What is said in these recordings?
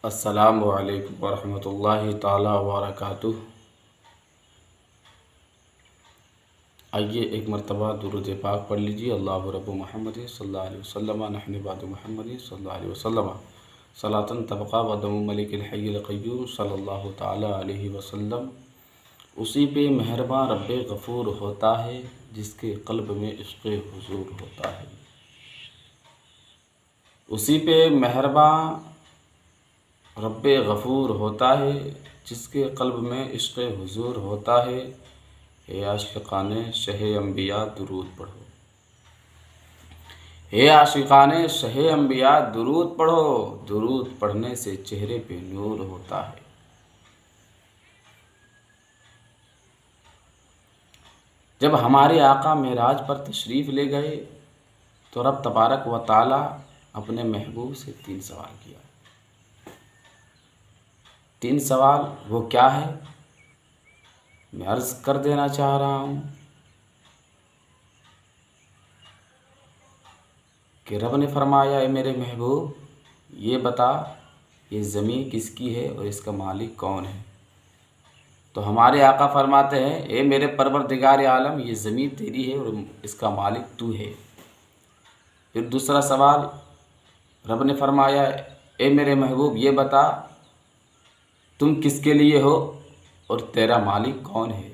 السلام علیکم ورحمۃ اللہ تعالی وبرکاتہ۔ آئیے ایک مرتبہ درود پاک پڑھ لیجیے۔ اللہ رب محمد صلی اللہ علیہ وسلم نحن بعد محمد صلی اللہ علیہ وسلم صلاۃً تبقى ودم ملک الحی القیوم صلی اللہ تعالی علیہ وسلم۔ اسی پہ مہرباں رب غفور ہوتا ہے جس کے قلب میں عشق حضور ہوتا ہے۔ اسی پہ مہرباں رب غفور ہوتا ہے جس کے قلب میں عشق حضور ہوتا ہے۔ اے عاشقان شہ انبیاء درود پڑھو، اے عاشقان شہ انبیاء درود پڑھو، درود پڑھنے سے چہرے پہ نور ہوتا ہے۔ جب ہمارے آقا معراج پر تشریف لے گئے تو رب تبارک و تعالی اپنے محبوب سے 3 سوال کیا۔ 3 سوال وہ کیا ہے میں عرض کر دینا چاہ رہا ہوں کہ رب نے فرمایا، اے میرے محبوب یہ بتا یہ زمین کس کی ہے اور اس کا مالک کون ہے؟ تو ہمارے آقا فرماتے ہیں، اے میرے پروردگار عالم یہ زمین تیری ہے اور اس کا مالک تو ہے۔ پھر دوسرا سوال رب نے فرمایا، اے میرے محبوب یہ بتا تم کس کے لیے ہو اور تیرا مالک کون ہے؟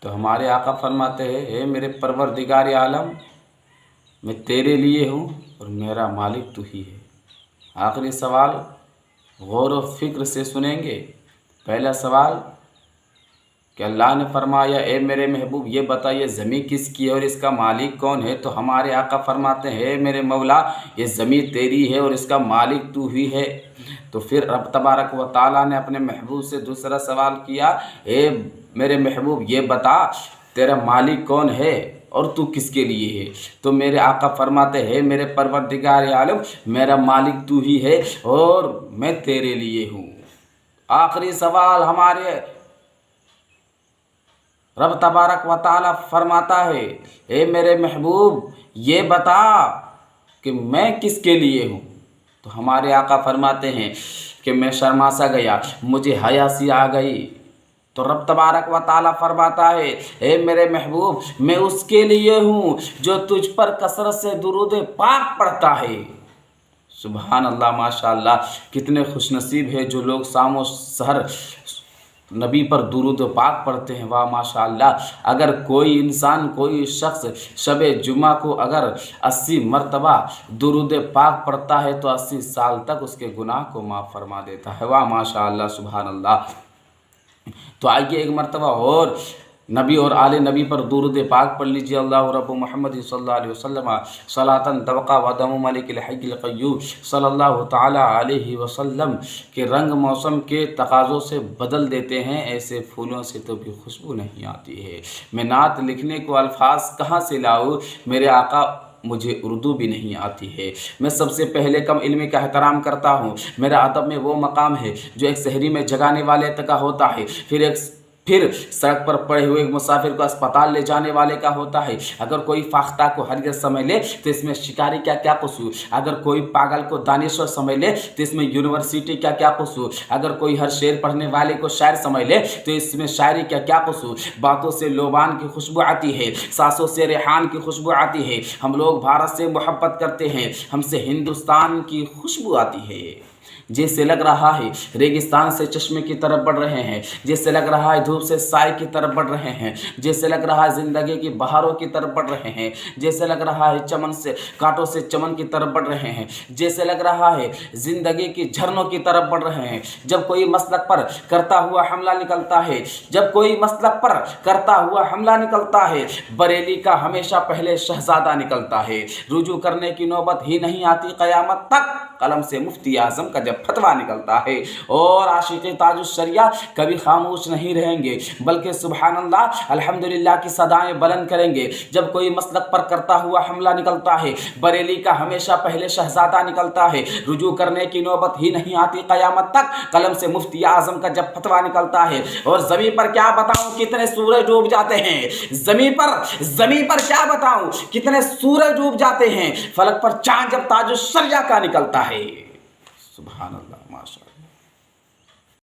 تو ہمارے آقا فرماتے ہیں، اے میرے پروردگار عالم میں تیرے لیے ہوں اور میرا مالک تو ہی ہے۔ آخری سوال غور و فکر سے سنیں گے۔ پہلا سوال کہ اللہ نے فرمایا، اے میرے محبوب یہ بتا یہ زمین کس کی ہے اور اس کا مالک کون ہے؟ تو ہمارے آقا فرماتے ہیں، اے میرے مولا یہ زمین تیری ہے اور اس کا مالک تو ہی ہے۔ تو پھر رب تبارک و تعالیٰ نے اپنے محبوب سے دوسرا سوال کیا، اے میرے محبوب یہ بتا تیرا مالک کون ہے اور تو کس کے لیے ہے؟ تو میرے آقا فرماتے ہیں، میرے پروردگار عالم میرا مالک تو ہی ہے اور میں تیرے لیے ہوں۔ آخری سوال ہمارے رب تبارک و تعالیٰ فرماتا ہے، اے میرے محبوب یہ بتا کہ میں کس کے لیے ہوں؟ تو ہمارے آقا فرماتے ہیں کہ میں شرما سا گیا، مجھے حیا سی آ گئی۔ تو رب تبارک و تعالیٰ فرماتا ہے، اے میرے محبوب میں اس کے لیے ہوں جو تجھ پر کثرت سے درود پاک پڑھتا ہے۔ سبحان اللہ، ماشاء اللہ، کتنے خوش نصیب ہے جو لوگ شام و سحر نبی پر درود پاک پڑھتے ہیں۔ واہ ماشاء اللہ، اگر کوئی انسان کوئی شخص شب جمعہ کو اگر 80 مرتبہ درود پاک پڑھتا ہے تو 80 سال تک اس کے گناہ کو معاف فرما دیتا ہے۔ واہ ماشاء اللہ، سبحان اللہ۔ تو آئیے ایک مرتبہ اور نبی اور آل نبی پر درود پاک پڑھ لیجیے۔ اللہ رب محمد صلی اللہ علیہ وسلم صلاۃً تبقى ودم ملک الحی القیوم صلی اللہ تعالی علیہ وسلم کے رنگ موسم کے تقاضوں سے بدل دیتے ہیں، ایسے پھولوں سے تو بھی خوشبو نہیں آتی ہے۔ میں نعت لکھنے کو الفاظ کہاں سے لاؤں، میرے آقا مجھے اردو بھی نہیں آتی ہے۔ میں سب سے پہلے کم علمی کا احترام کرتا ہوں۔ میرا ادب میں وہ مقام ہے جو ایک شہری میں جگانے والے کا ہوتا ہے، پھر سڑک پر پڑے ہوئے ایک مسافر کو اسپتال لے جانے والے کا ہوتا ہے۔ اگر کوئی فاختہ کو ہرگز سمجھ لے تو اس میں شکاری کا کیا قصور، اگر کوئی پاگل کو دانشور سمجھ لے تو اس میں یونیورسٹی کا کیا قصور، اگر کوئی ہر شعر پڑھنے والے کو شاعر سمجھ لے تو اس میں شاعری کا کیا قصور۔ باتوں سے لوبان کی خوشبو آتی ہے، سانسوں سے ریحان کی خوشبو آتی ہے۔ ہم لوگ بھارت سے محبت کرتے ہیں، ہم سے ہندوستان کی خوشبو آتی ہے۔ جیسے لگ رہا ہے ریگستان سے چشمے کی طرف بڑھ رہے ہیں، جیسے لگ رہا ہے دھوپ سے سائے کی طرف بڑھ رہے ہیں، جیسے لگ رہا ہے زندگی کی بہاروں کی طرف بڑھ رہے ہیں، جیسے لگ رہا ہے چمن سے کانٹوں سے چمن کی طرف بڑھ رہے ہیں، جیسے لگ رہا ہے زندگی کی جھرنوں کی طرف بڑھ رہے ہیں۔ جب کوئی مسلک پر کرتا ہوا حملہ نکلتا ہے، جب کوئی مسلک پر کرتا ہوا حملہ نکلتا ہے، بریلی کا ہمیشہ پہلے شہزادہ نکلتا ہے۔ رجوع کرنے کی نوبت ہی نہیں آتی قیامت تک قلم سے مفتی اعظم کا جب فتویٰ نکلتا ہے، اور عاشق تاج الشریعہ کبھی خاموش نہیں رہیں گے بلکہ سبحان اللہ الحمدللہ کی صدائیں بلند کریں گے۔ جب کوئی مسلک پر کرتا ہوا حملہ نکلتا ہے، بریلی کا ہمیشہ پہلے شہزادہ نکلتا ہے، رجوع کرنے کی نوبت ہی نہیں آتی قیامت تک قلم سے مفتی اعظم کا جب فتویٰ نکلتا ہے۔ اور زمین پر کیا بتاؤں کتنے سورج ڈوب جاتے ہیں، زمین پر کیا بتاؤں کتنے سورج ڈوب جاتے ہیں، فلک پر چاند جب تاج الشریعہ کا نکلتا ہے۔ سبحان اللہ، ماشاء اللہ۔